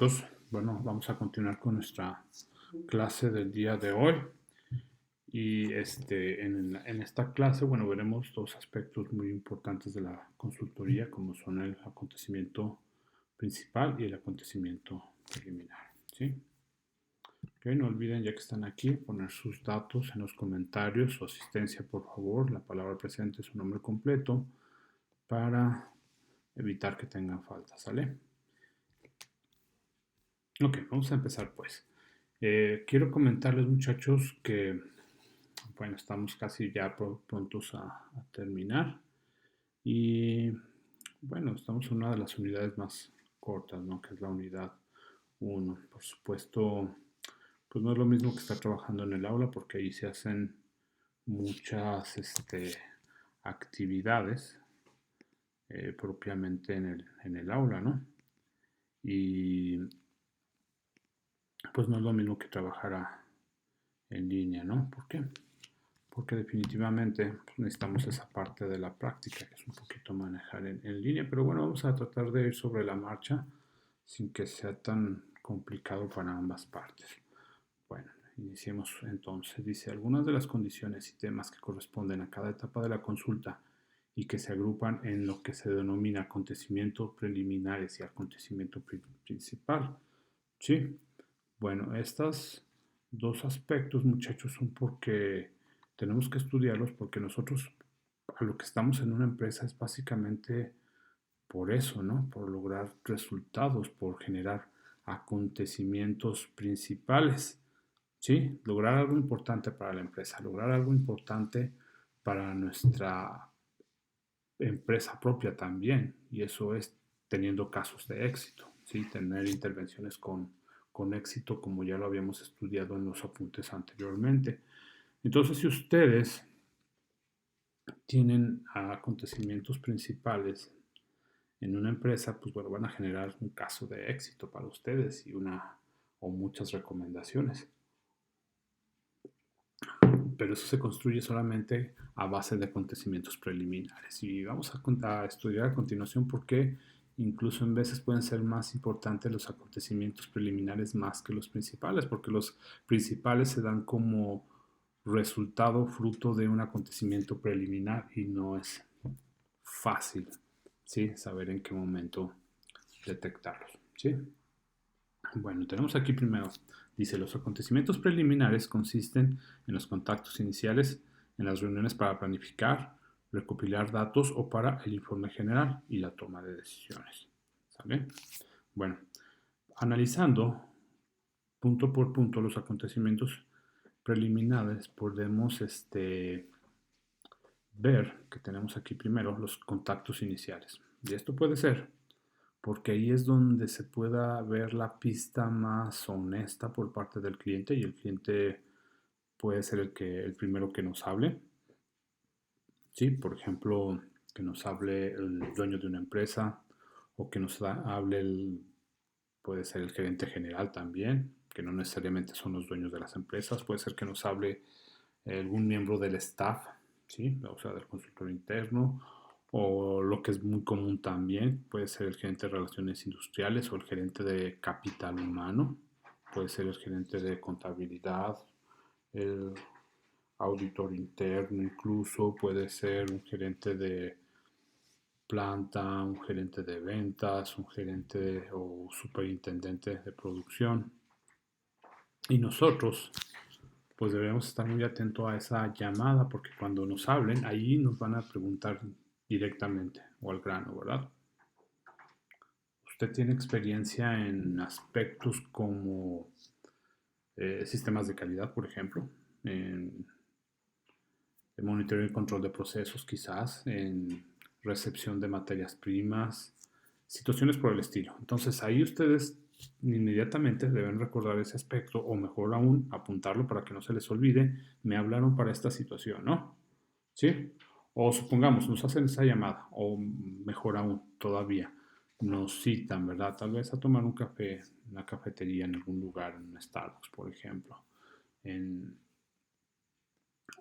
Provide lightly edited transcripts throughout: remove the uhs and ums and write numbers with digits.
Pues bueno, vamos a continuar con nuestra clase del día de hoy. Y en esta clase, bueno, veremos dos aspectos muy importantes de la consultoría, como son el acontecimiento principal y el acontecimiento preliminar. ¿Sí? Okay, no olviden, ya que están aquí, poner sus datos en los comentarios, su asistencia, por favor, la palabra presente, su nombre completo, para evitar que tengan faltas, ¿sale? Ok, vamos a empezar pues. Quiero comentarles, muchachos, que bueno, estamos casi ya prontos a terminar. Y bueno, estamos en una de las unidades más cortas, ¿no? Que es la unidad uno. Por supuesto, pues no es lo mismo que estar trabajando en el aula porque ahí se hacen muchas actividades propiamente en el aula, ¿no? Y pues no es lo mismo que trabajar en línea, ¿no? ¿Por qué? Porque definitivamente pues, necesitamos esa parte de la práctica, que es un poquito manejar en línea, pero bueno, vamos a tratar de ir sobre la marcha sin que sea tan complicado para ambas partes. Bueno, iniciemos entonces. Dice, algunas de las condiciones y temas que corresponden a cada etapa de la consulta y que se agrupan en lo que se denomina acontecimientos preliminares y acontecimiento principal. Sí, bueno, estos dos aspectos, muchachos, son porque tenemos que estudiarlos porque nosotros a lo que estamos en una empresa es básicamente por eso, ¿no? Por lograr resultados, por generar acontecimientos principales, ¿sí? Lograr algo importante para la empresa, lograr algo importante para nuestra empresa propia también, y eso es teniendo casos de éxito, ¿sí? Tener intervenciones con éxito, como ya lo habíamos estudiado en los apuntes anteriormente. Entonces, si ustedes tienen acontecimientos principales en una empresa, pues bueno, van a generar un caso de éxito para ustedes y una o muchas recomendaciones. Pero eso se construye solamente a base de acontecimientos preliminares. Y vamos a estudiar a continuación por qué incluso en veces pueden ser más importantes los acontecimientos preliminares más que los principales, porque los principales se dan como resultado fruto de un acontecimiento preliminar y no es fácil, ¿sí? Saber en qué momento detectarlos, ¿sí? Bueno, tenemos aquí primero, dice, los acontecimientos preliminares consisten en los contactos iniciales, en las reuniones para planificar, recopilar datos o para el informe general y la toma de decisiones. ¿Sale? Bueno, analizando punto por punto los acontecimientos preliminares, podemos ver que tenemos aquí primero los contactos iniciales. Y esto puede ser porque ahí es donde se pueda ver la pista más honesta por parte del cliente y el cliente puede ser el primero que nos hable. Sí, por ejemplo, que nos hable el dueño de una empresa o que nos hable puede ser el gerente general también, que no necesariamente son los dueños de las empresas, puede ser que nos hable algún miembro del staff, ¿sí? O sea, del consultor interno, o lo que es muy común también, puede ser el gerente de relaciones industriales o el gerente de capital humano, puede ser el gerente de contabilidad, el auditor interno incluso, puede ser un gerente de planta, un gerente de ventas, un gerente o superintendente de producción. Y nosotros pues debemos estar muy atentos a esa llamada porque cuando nos hablen, ahí nos van a preguntar directamente o al grano, ¿verdad? Usted tiene experiencia en aspectos como sistemas de calidad, por ejemplo, en el monitoreo y control de procesos quizás, en recepción de materias primas, situaciones por el estilo. Entonces ahí ustedes inmediatamente deben recordar ese aspecto o mejor aún apuntarlo para que no se les olvide, me hablaron para esta situación, ¿no? ¿Sí? O supongamos, nos hacen esa llamada o mejor aún todavía, nos citan, ¿verdad? Tal vez a tomar un café en una cafetería en algún lugar, en un Starbucks, por ejemplo, en,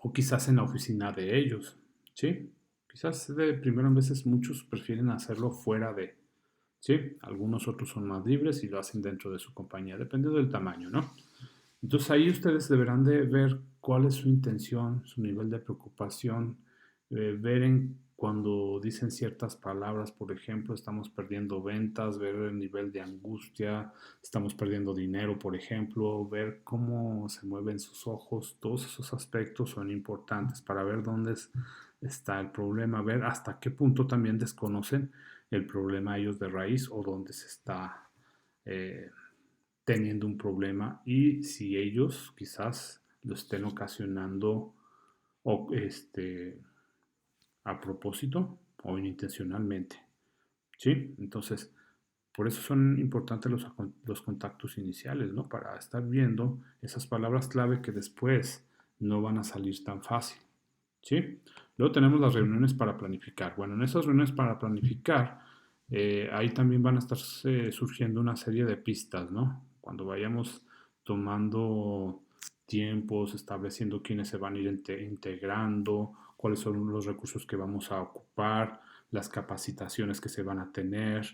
o quizás en la oficina de ellos, ¿sí? Quizás de primero en veces muchos prefieren hacerlo fuera de, ¿sí? Algunos otros son más libres y lo hacen dentro de su compañía, dependiendo del tamaño, ¿no? Entonces ahí ustedes deberán de ver cuál es su intención, su nivel de preocupación, ver en cuando dicen ciertas palabras, por ejemplo, estamos perdiendo ventas, ver el nivel de angustia, estamos perdiendo dinero, por ejemplo, ver cómo se mueven sus ojos, todos esos aspectos son importantes para ver dónde está el problema, ver hasta qué punto también desconocen el problema ellos de raíz o dónde se está eh, teniendo un problema y si ellos quizás lo estén ocasionando o a propósito o inintencionalmente. ¿Sí? Entonces, por eso son importantes los contactos iniciales, ¿no? Para estar viendo esas palabras clave que después no van a salir tan fácil. ¿Sí? Luego tenemos las reuniones para planificar. Bueno, en esas reuniones para planificar, ahí también van a estar surgiendo una serie de pistas, ¿no? Cuando vayamos tomando tiempos, estableciendo quiénes se van a ir integrando, cuáles son los recursos que vamos a ocupar, las capacitaciones que se van a tener.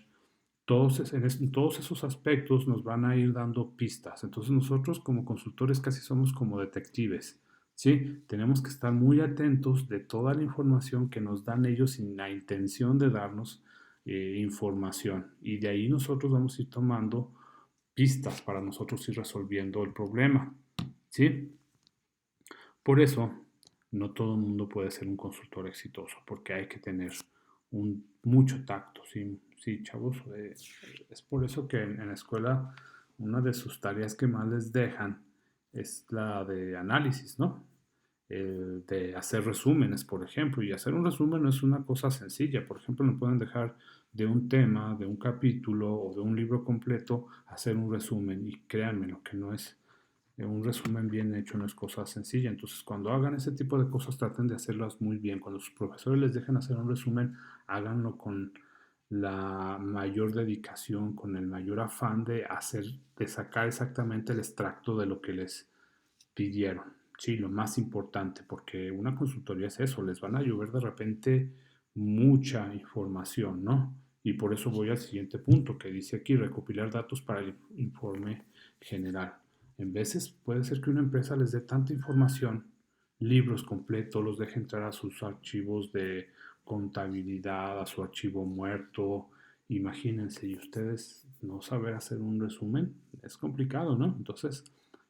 En todos esos aspectos nos van a ir dando pistas. Entonces nosotros como consultores casi somos como detectives. ¿Sí? Tenemos que estar muy atentos de toda la información que nos dan ellos sin la intención de darnos información. Y de ahí nosotros vamos a ir tomando pistas para nosotros ir resolviendo el problema. ¿Sí? Por eso, no todo el mundo puede ser un consultor exitoso, porque hay que tener mucho tacto, ¿sí? Sí, chavos. Es por eso que en la escuela una de sus tareas que más les dejan es la de análisis, ¿no? De hacer resúmenes, por ejemplo, y hacer un resumen no es una cosa sencilla. Por ejemplo, nos pueden dejar de un tema, de un capítulo o de un libro completo, hacer un resumen, y créanme, lo que no es un resumen bien hecho no es cosa sencilla. Entonces, cuando hagan ese tipo de cosas, traten de hacerlas muy bien. Cuando sus profesores les dejen hacer un resumen, háganlo con la mayor dedicación, con el mayor afán de hacer, de sacar exactamente el extracto de lo que les pidieron. Sí, lo más importante, porque una consultoría es eso, les van a llover de repente mucha información, ¿no? Y por eso voy al siguiente punto que dice aquí, recopilar datos para el informe general. En veces puede ser que una empresa les dé tanta información, libros completos, los deje entrar a sus archivos de contabilidad, a su archivo muerto. Imagínense, y ustedes no saber hacer un resumen, es complicado, ¿no? Entonces,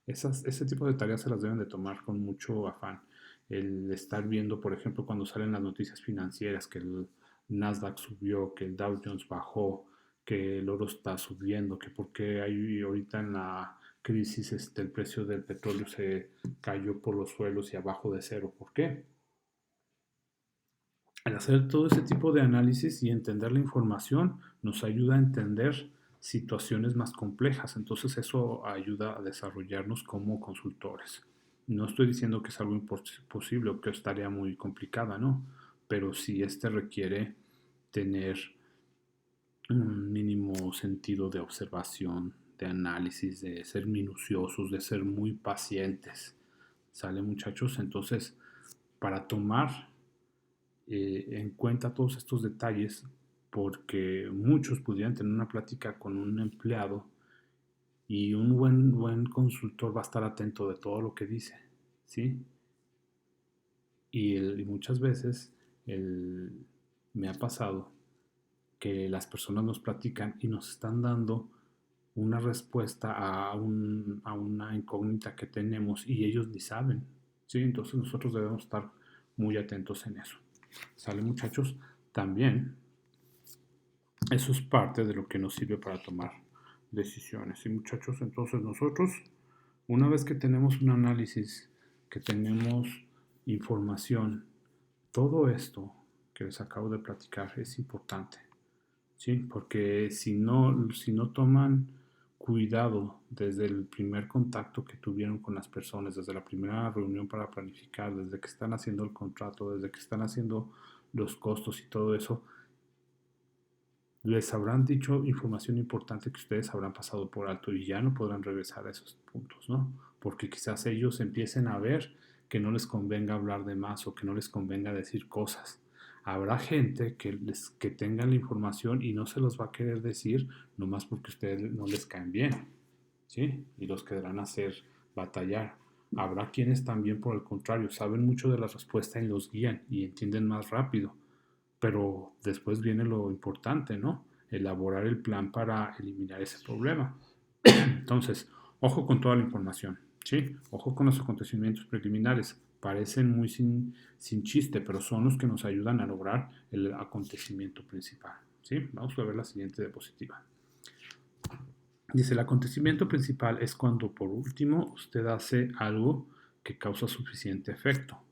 ese tipo de tareas se las deben de tomar con mucho afán. El estar viendo, por ejemplo, cuando salen las noticias financieras, que el Nasdaq subió, que el Dow Jones bajó, que el oro está subiendo, que porque hay ahorita en la crisis el precio del petróleo se cayó por los suelos y abajo de cero. ¿Por qué? Al hacer todo ese tipo de análisis y entender la información nos ayuda a entender situaciones más complejas. Entonces eso ayuda a desarrollarnos como consultores. No estoy diciendo que es algo imposible o que es tarea muy complicada, ¿no? Pero sí requiere tener un mínimo sentido de observación, de análisis, de ser minuciosos, de ser muy pacientes. ¿Sale, muchachos? Entonces, para tomar en cuenta todos estos detalles, porque muchos pudieran tener una plática con un empleado y un buen consultor va a estar atento de todo lo que dice, ¿sí? Y muchas veces me ha pasado que las personas nos platican y nos están dando una respuesta a una incógnita que tenemos y ellos ni saben, ¿sí? Entonces nosotros debemos estar muy atentos en eso. ¿Sale, muchachos? También eso es parte de lo que nos sirve para tomar decisiones. Y muchachos, entonces nosotros, una vez que tenemos un análisis, que tenemos información, todo esto que les acabo de platicar es importante, ¿sí? Porque si no toman cuidado desde el primer contacto que tuvieron con las personas, desde la primera reunión para planificar, desde que están haciendo el contrato, desde que están haciendo los costos y todo eso, les habrán dicho información importante que ustedes habrán pasado por alto y ya no podrán regresar a esos puntos, ¿no? Porque quizás ellos empiecen a ver que no les convenga hablar de más o que no les convenga decir cosas. Habrá gente que tengan la información y no se los va a querer decir nomás porque ustedes no les caen bien, ¿sí? Y los querrán hacer batallar. Habrá quienes también, por el contrario, saben mucho de la respuesta y los guían y entienden más rápido. Pero después viene lo importante, ¿no? Elaborar el plan para eliminar ese problema. Entonces, ojo con toda la información, ¿sí? Ojo con los acontecimientos preliminares. Parecen muy sin chiste, pero son los que nos ayudan a lograr el acontecimiento principal, ¿sí? Vamos a ver la siguiente diapositiva. Dice, el acontecimiento principal es cuando por último usted hace algo que causa suficiente efecto,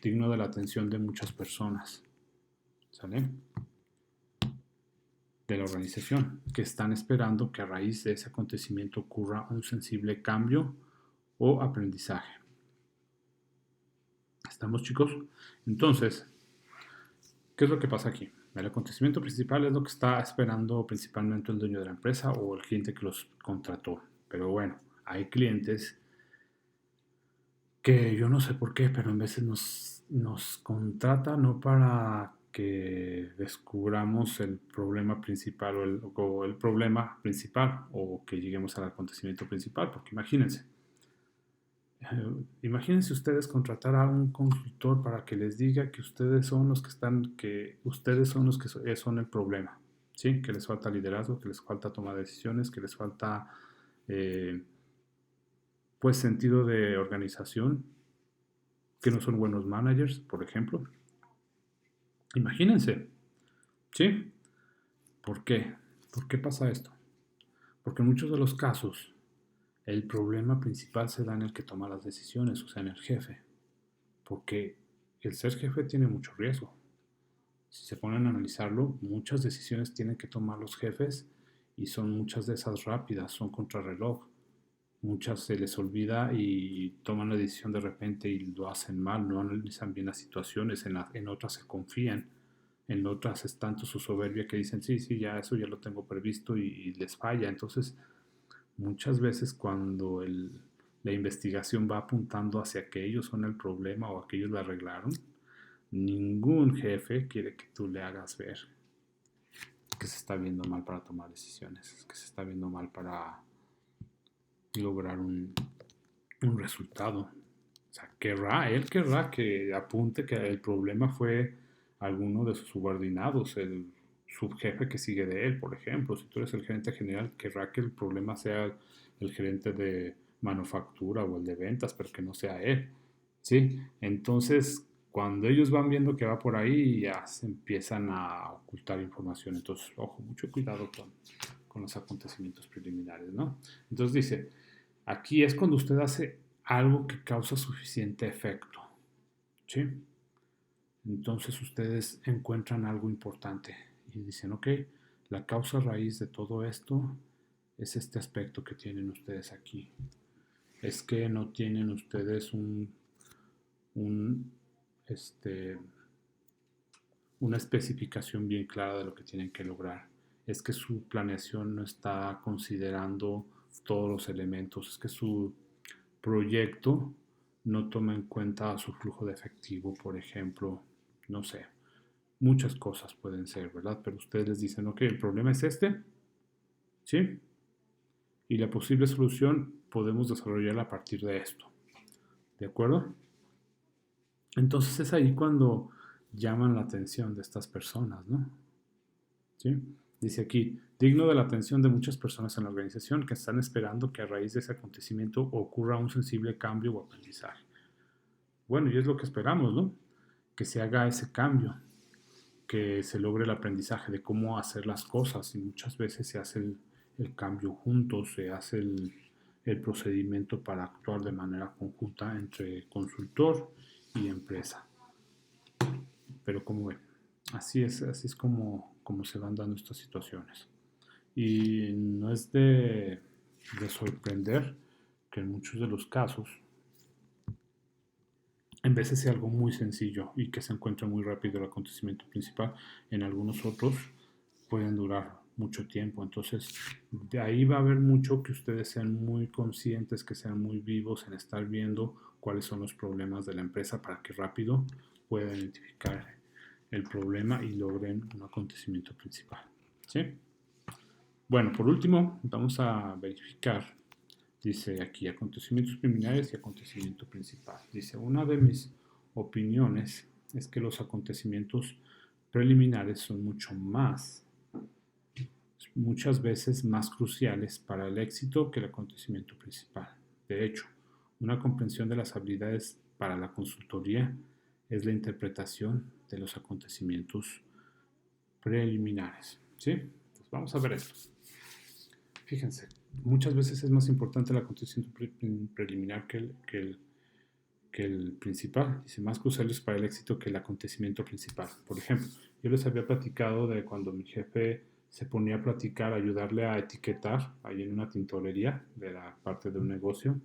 digno de la atención de muchas personas, ¿sale? De la organización, que están esperando que a raíz de ese acontecimiento ocurra un sensible cambio o aprendizaje. ¿Estamos, chicos? Entonces, ¿qué es lo que pasa aquí? El acontecimiento principal es lo que está esperando principalmente el dueño de la empresa o el cliente que los contrató. Pero bueno, hay clientes que yo no sé por qué, pero en veces nos contrata no para que descubramos el problema principal o el problema principal o que lleguemos al acontecimiento principal, porque imagínense ustedes contratar a un consultor para que les diga que ustedes son los que están, que ustedes son los que son el problema, ¿sí? Que les falta liderazgo, que les falta tomar decisiones, que les falta eh, pues sentido de organización, que no son buenos managers, por ejemplo. Imagínense, ¿sí? ¿Por qué? ¿Por qué pasa esto? Porque en muchos de los casos el problema principal se da en el que toma las decisiones, o sea, en el jefe. Porque el ser jefe tiene mucho riesgo. Si se ponen a analizarlo, muchas decisiones tienen que tomar los jefes y son muchas de esas rápidas, son contrarreloj. Muchas se les olvida y toman la decisión de repente y lo hacen mal, no analizan bien las situaciones, en otras se confían, en otras es tanto su soberbia que dicen, sí, sí, ya eso ya lo tengo previsto y les falla. Entonces, muchas veces cuando la investigación va apuntando hacia que ellos son el problema o que ellos lo arreglaron, ningún jefe quiere que tú le hagas ver que se está viendo mal para tomar decisiones, que se está viendo mal para lograr un resultado. O sea, él querrá que apunte que el problema fue alguno de sus subordinados, el subjefe que sigue de él, por ejemplo. Si tú eres el gerente general, querrá que el problema sea el gerente de manufactura o el de ventas, pero que no sea él. ¿Sí? Entonces, cuando ellos van viendo que va por ahí, ya se empiezan a ocultar información. Entonces, ojo, mucho cuidado con los acontecimientos preliminares, ¿no? Entonces dice, aquí es cuando usted hace algo que causa suficiente efecto, ¿sí? Entonces ustedes encuentran algo importante y dicen, ok, la causa raíz de todo esto es este aspecto que tienen ustedes aquí. Es que no tienen ustedes un, este, una especificación bien clara de lo que tienen que lograr. Es que su planeación no está considerando todos los elementos. Es que su proyecto no toma en cuenta su flujo de efectivo, por ejemplo. No sé, muchas cosas pueden ser, ¿verdad? Pero ustedes les dicen, ok, el problema es este, ¿sí? Y la posible solución podemos desarrollarla a partir de esto. ¿De acuerdo? Entonces es ahí cuando llaman la atención de estas personas, ¿no? ¿Sí? Dice aquí, digno de la atención de muchas personas en la organización que están esperando que a raíz de ese acontecimiento ocurra un sensible cambio o aprendizaje. Bueno, y es lo que esperamos, ¿no? Que se haga ese cambio, que se logre el aprendizaje de cómo hacer las cosas y muchas veces se hace el cambio juntos, se hace el procedimiento para actuar de manera conjunta entre consultor y empresa. Pero como ven, así es como se van dando estas situaciones. Y no es de sorprender que en muchos de los casos, en vez de ser algo muy sencillo y que se encuentre muy rápido el acontecimiento principal, en algunos otros pueden durar mucho tiempo. Entonces, de ahí va a haber mucho que ustedes sean muy conscientes, que sean muy vivos en estar viendo cuáles son los problemas de la empresa para que rápido puedan identificar el problema y logren un acontecimiento principal. ¿Sí? Bueno, por último, vamos a verificar. Dice aquí acontecimientos preliminares y acontecimiento principal. Dice, una de mis opiniones es que los acontecimientos preliminares son muchas veces más cruciales para el éxito que el acontecimiento principal. De hecho, una comprensión de las habilidades para la consultoría es la interpretación de los acontecimientos preliminares. ¿Sí? Pues vamos a ver esto. Fíjense, muchas veces es más importante el acontecimiento preliminar que el principal. Dice, más cruciales para el éxito que el acontecimiento principal. Por ejemplo, yo les había platicado de cuando mi jefe se ponía a platicar, ayudarle a etiquetar ahí en una tintorería de la parte de un negocio,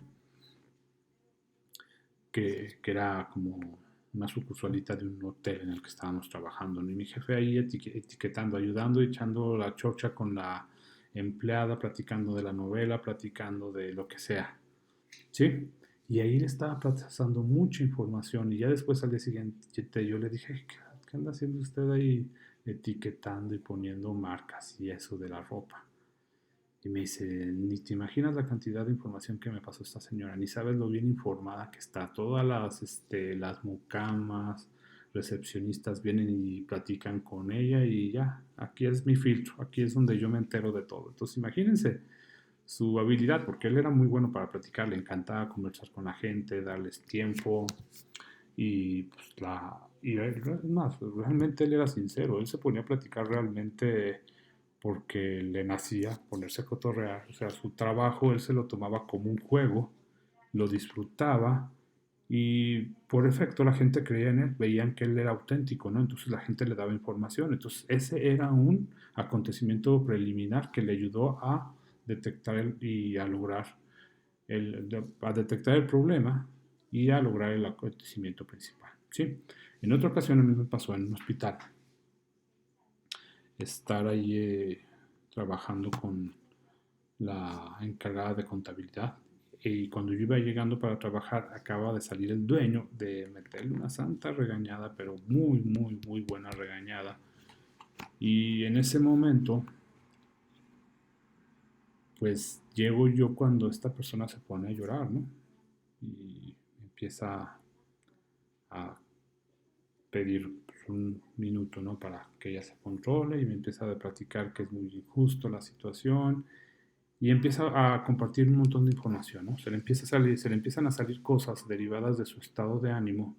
que era como una sucursalita de un hotel en el que estábamos trabajando, ¿no? Y mi jefe ahí etiquetando, ayudando, echando la chorcha con la empleada, platicando de la novela, platicando de lo que sea, ¿sí? Y ahí le estaba pasando mucha información y ya después al día siguiente yo le dije, ¿qué anda haciendo usted ahí etiquetando y poniendo marcas y eso de la ropa? Y me dice, ni te imaginas la cantidad de información que me pasó esta señora, ni sabes lo bien informada que está. Todas las mucamas, recepcionistas vienen y platican con ella y ya, aquí es mi filtro, aquí es donde yo me entero de todo. Entonces imagínense su habilidad, porque él era muy bueno para platicar, le encantaba conversar con la gente, darles tiempo y pues es más, realmente él era sincero, él se ponía a platicar realmente porque le nacía ponerse a cotorrear, o sea, su trabajo él se lo tomaba como un juego, lo disfrutaba y por efecto la gente creía en él, veían que él era auténtico, ¿no? Entonces la gente le daba información, entonces ese era un acontecimiento preliminar que le ayudó a detectar y a lograr a detectar el problema y a lograr el acontecimiento principal, ¿sí? En otra ocasión a mí me pasó en un hospital estar ahí trabajando con la encargada de contabilidad. Y cuando yo iba llegando para trabajar, acaba de salir el dueño de meterle una santa regañada, pero muy, muy, muy buena regañada. Y en ese momento, pues llego yo cuando esta persona se pone a llorar, ¿no? Y empieza a pedir pues, un minuto, ¿no? Para que ella se controle y me empieza a platicar que es muy injusto la situación y empieza a compartir un montón de información, ¿no? Se le empiezan a salir cosas derivadas de su estado de ánimo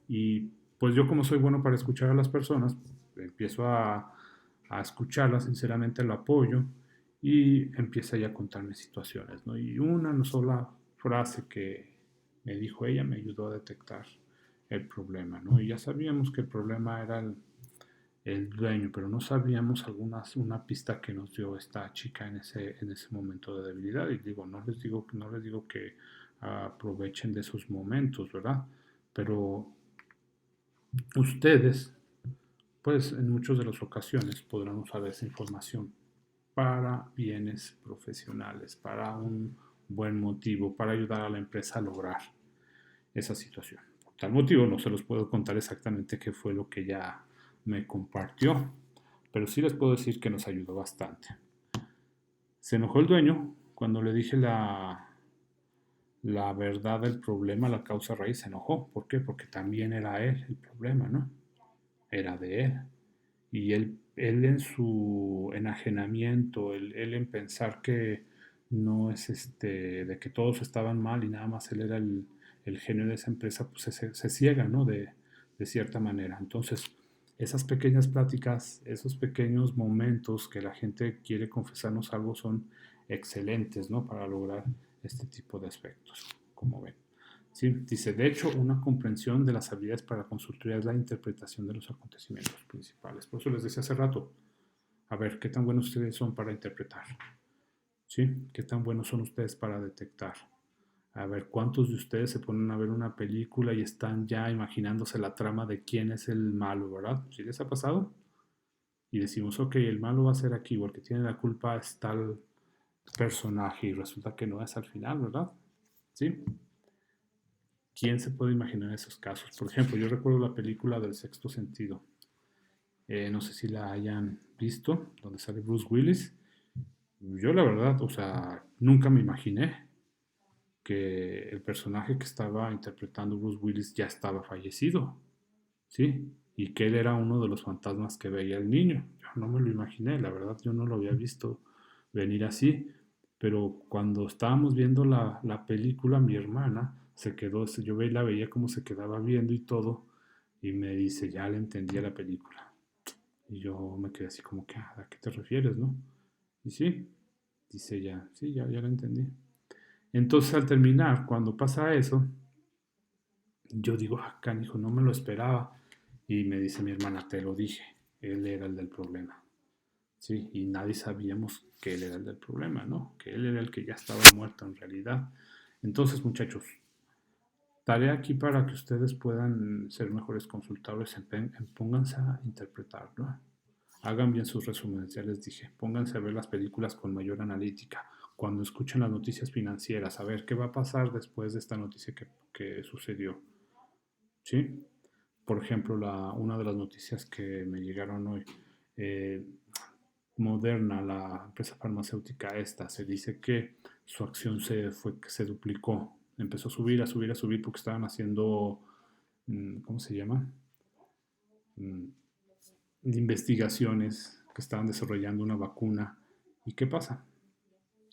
y pues yo como soy bueno para escuchar a las personas, empiezo a escucharlas, sinceramente lo apoyo y empieza ya a contarme situaciones, ¿no? Y una sola frase que me dijo ella me ayudó a detectar el problema, ¿no? Y ya sabíamos que el problema era el dueño, pero no sabíamos una pista que nos dio esta chica en ese momento de debilidad. Y digo, no les digo que aprovechen de esos momentos, ¿verdad? Pero ustedes, pues en muchas de las ocasiones podrán usar esa información para bienes profesionales, para un buen motivo, para ayudar a la empresa a lograr esa situación. Por tal motivo no se los puedo contar exactamente qué fue lo que ya me compartió, pero sí les puedo decir que nos ayudó bastante. Se enojó el dueño cuando le dije la verdad del problema, la causa raíz, se enojó. ¿Por qué? Porque también era él el problema, ¿no? Era de él. Y él en su enajenamiento, él en pensar que no es de que todos estaban mal y nada más él era el genio de esa empresa, pues se ciega, ¿no? De cierta manera. Entonces, esas pequeñas pláticas, esos pequeños momentos que la gente quiere confesarnos algo son excelentes, ¿no? Para lograr este tipo de aspectos, como ven. Sí, dice, de hecho, una comprensión de las habilidades para la consultoría es la interpretación de los acontecimientos principales. Por eso les decía hace rato, a ver, ¿qué tan buenos ustedes son para interpretar? ¿Sí? ¿Qué tan buenos son ustedes para detectar? A ver, ¿cuántos de ustedes se ponen a ver una película y están ya imaginándose la trama de quién es el malo, ¿verdad? ¿Sí les ha pasado? Y decimos, ok, el malo va a ser aquí, porque tiene la culpa es tal personaje y resulta que no es al final, ¿verdad? ¿Sí? ¿Quién se puede imaginar esos casos? Por ejemplo, yo recuerdo la película del Sexto Sentido. No sé si la hayan visto, donde sale Bruce Willis. Yo la verdad, o sea, nunca me imaginé que el personaje que estaba interpretando Bruce Willis ya estaba fallecido, ¿sí? Y que él era uno de los fantasmas que veía el niño. Yo no me lo imaginé, la verdad, yo no lo había visto venir así. Pero cuando estábamos viendo la película, mi hermana se quedó, la veía como se quedaba viendo y todo, y me dice, ya le entendía la película. Y yo me quedé así como que, ¿a qué te refieres, no? Y sí, dice ya, sí, ya lo entendí. Entonces al terminar, cuando pasa eso, yo digo, canijo, no me lo esperaba. Y me dice mi hermana, te lo dije, él era el del problema. Sí, y nadie sabíamos que él era el del problema, ¿no? Que él era el que ya estaba muerto en realidad. Entonces, muchachos, tarea aquí para que ustedes puedan ser mejores consultores, pónganse a interpretar, ¿no? Hagan bien sus resúmenes, ya les dije. Pónganse a ver las películas con mayor analítica. Cuando escuchen las noticias financieras, a ver qué va a pasar después de esta noticia que sucedió. ¿Sí? Por ejemplo, una de las noticias que me llegaron hoy. eh, Moderna, la empresa farmacéutica esta, se dice que su acción se duplicó. Empezó a subir, a subir, a subir porque estaban haciendo, ¿cómo se llama? Mm, Investigaciones, que estaban desarrollando una vacuna. ¿Y qué pasa?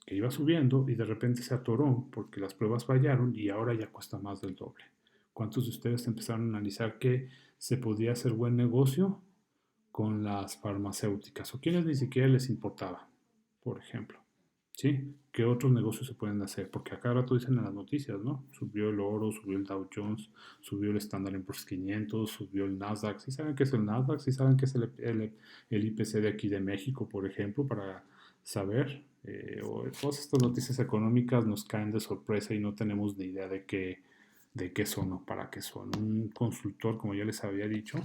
Que iba subiendo y de repente se atoró porque las pruebas fallaron y ahora ya cuesta más del doble. ¿Cuántos de ustedes empezaron a analizar que se podía hacer buen negocio con las farmacéuticas o quienes ni siquiera les importaba, por ejemplo? ¿Sí? ¿Qué otros negocios se pueden hacer? Porque acá rato dicen en las noticias, ¿no? Subió el oro, subió el Dow Jones, subió el Standard Poor's 500, subió el Nasdaq. ¿Sí saben qué es el Nasdaq? ¿Sí saben qué es el IPC de aquí de México, por ejemplo, para saber? Todas estas noticias económicas nos caen de sorpresa y no tenemos ni idea de qué son o para qué son. Un consultor, como ya les había dicho,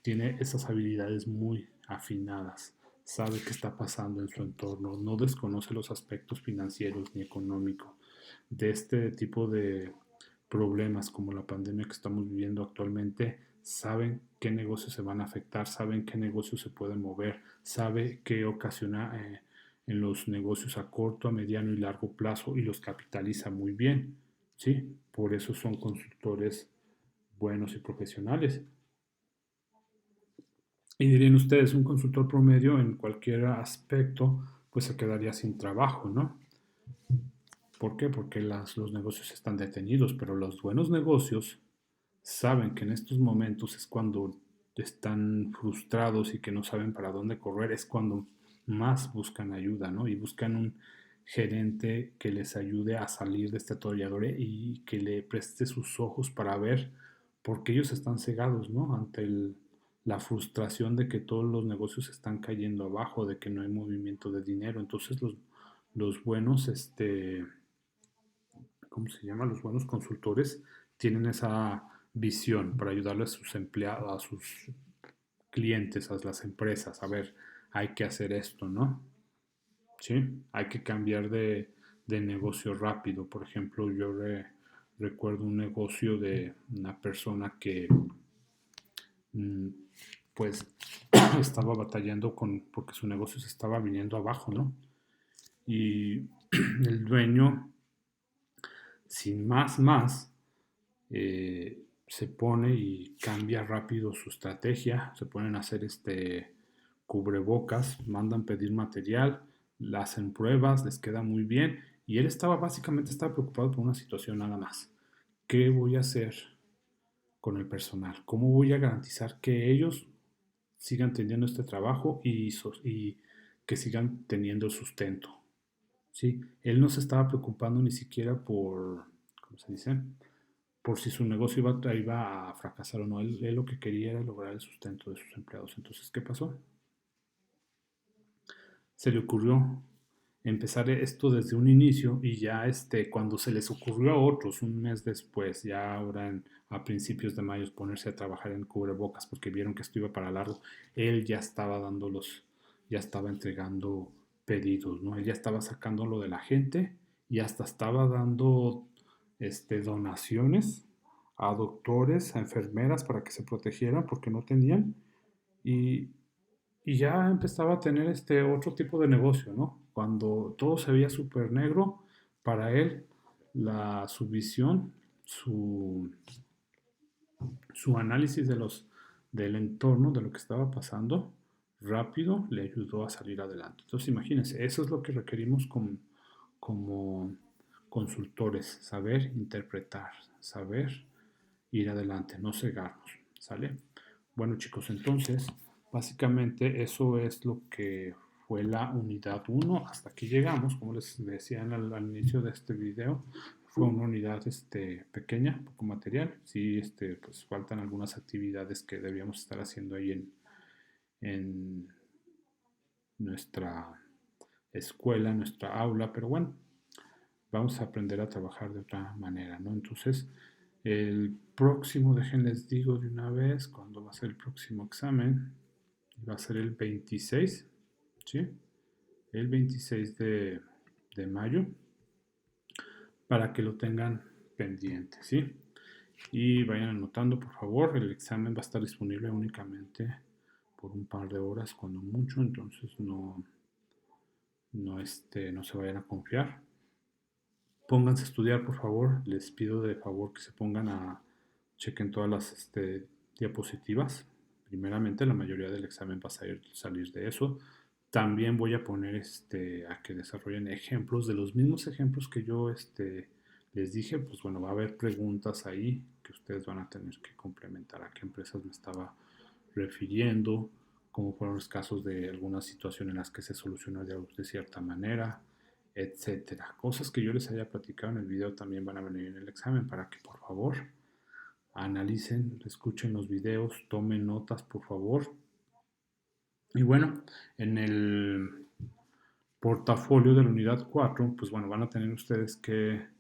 tiene esas habilidades muy afinadas, sabe qué está pasando en su entorno, no desconoce los aspectos financieros ni económicos de este tipo de problemas como la pandemia que estamos viviendo actualmente. Saben qué negocios se van a afectar, saben qué negocios se pueden mover, sabe qué ocasiona en los negocios a corto, a mediano y largo plazo y los capitaliza muy bien, ¿sí? Por eso son consultores buenos y profesionales. Y dirían ustedes, un consultor promedio en cualquier aspecto, pues se quedaría sin trabajo, ¿no? ¿Por qué? Porque los negocios están detenidos, pero los buenos negocios saben que en estos momentos es cuando están frustrados y que no saben para dónde correr, es cuando más buscan ayuda, ¿no? Y buscan un gerente que les ayude a salir de este atollador y que le preste sus ojos para ver, porque ellos están cegados, ¿no? Ante la frustración de que todos los negocios están cayendo abajo, de que no hay movimiento de dinero. Entonces los buenos, ¿cómo se llama? Los buenos consultores tienen esa visión para ayudarle a sus empleados, a sus clientes, a las empresas. A ver, hay que hacer esto, ¿no? Sí, hay que cambiar de negocio rápido. Por ejemplo, recuerdo un negocio de una persona que mm, pues estaba batallando porque su negocio se estaba viniendo abajo, ¿no? Y el dueño, sin más, se pone y cambia rápido su estrategia, se ponen a hacer cubrebocas, mandan pedir material, hacen pruebas, les queda muy bien y él básicamente estaba preocupado por una situación nada más. ¿Qué voy a hacer con el personal? ¿Cómo voy a garantizar que ellos sigan teniendo este trabajo y que sigan teniendo sustento? ¿Sí? Él no se estaba preocupando ni siquiera ¿cómo se dice? Por si su negocio iba a fracasar o no. Él lo que quería era lograr el sustento de sus empleados. Entonces, ¿qué pasó? Se le ocurrió empezar esto desde un inicio y ya cuando se les ocurrió a otros un mes después, ya ahora a principios de mayo, ponerse a trabajar en cubrebocas porque vieron que esto iba para largo, él ya estaba ya estaba entregando pedidos, ¿no? Él ya estaba sacándolo de la gente y hasta estaba dando donaciones a doctores, a enfermeras para que se protegieran porque no tenían. y, y ya empezaba a tener este otro tipo de negocio, ¿no? Cuando todo se veía súper negro, para él su visión, su análisis del entorno, de lo que estaba pasando, rápido le ayudó a salir adelante. Entonces, imagínense, eso es lo que requerimos como consultores, saber interpretar, saber ir adelante, no cegarnos, ¿sale? Bueno, chicos, entonces, básicamente eso es lo que fue la unidad 1. Hasta aquí llegamos, como les decía al inicio de este video. Fue una unidad pequeña, poco material. Sí, pues faltan algunas actividades que debíamos estar haciendo ahí en nuestra escuela, en nuestra aula, pero bueno, vamos a aprender a trabajar de otra manera, ¿no? Entonces, el próximo, déjenles digo de una vez, cuándo va a ser el próximo examen. Va a ser el 26, ¿sí? El 26 de mayo, para que lo tengan pendiente, ¿sí? Y vayan anotando, por favor, el examen va a estar disponible únicamente por un par de horas, cuando mucho, entonces no se vayan a confiar. Pónganse a estudiar, por favor. Les pido de favor que se pongan chequen todas las diapositivas. Primeramente, la mayoría del examen va a salir de eso. También voy a poner a que desarrollen ejemplos de los mismos ejemplos que yo les dije. Pues bueno, va a haber preguntas ahí que ustedes van a tener que complementar. A qué empresas me estaba refiriendo, cómo fueron los casos de alguna situación en las que se solucionó de cierta manera, etcétera. Cosas que yo les haya platicado en el video también van a venir en el examen, para que por favor analicen, escuchen los videos, tomen notas, por favor. Y bueno, en el portafolio de la unidad 4, pues bueno, van a tener ustedes que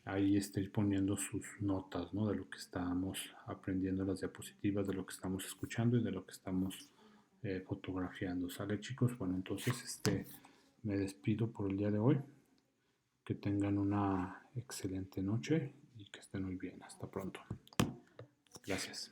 ahí ir poniendo sus notas, ¿no? De lo que estamos aprendiendo en las diapositivas, de lo que estamos escuchando y de lo que estamos fotografiando. ¿Sale, chicos? Bueno, entonces me despido por el día de hoy. Que tengan una excelente noche y que estén muy bien. Hasta pronto. Gracias.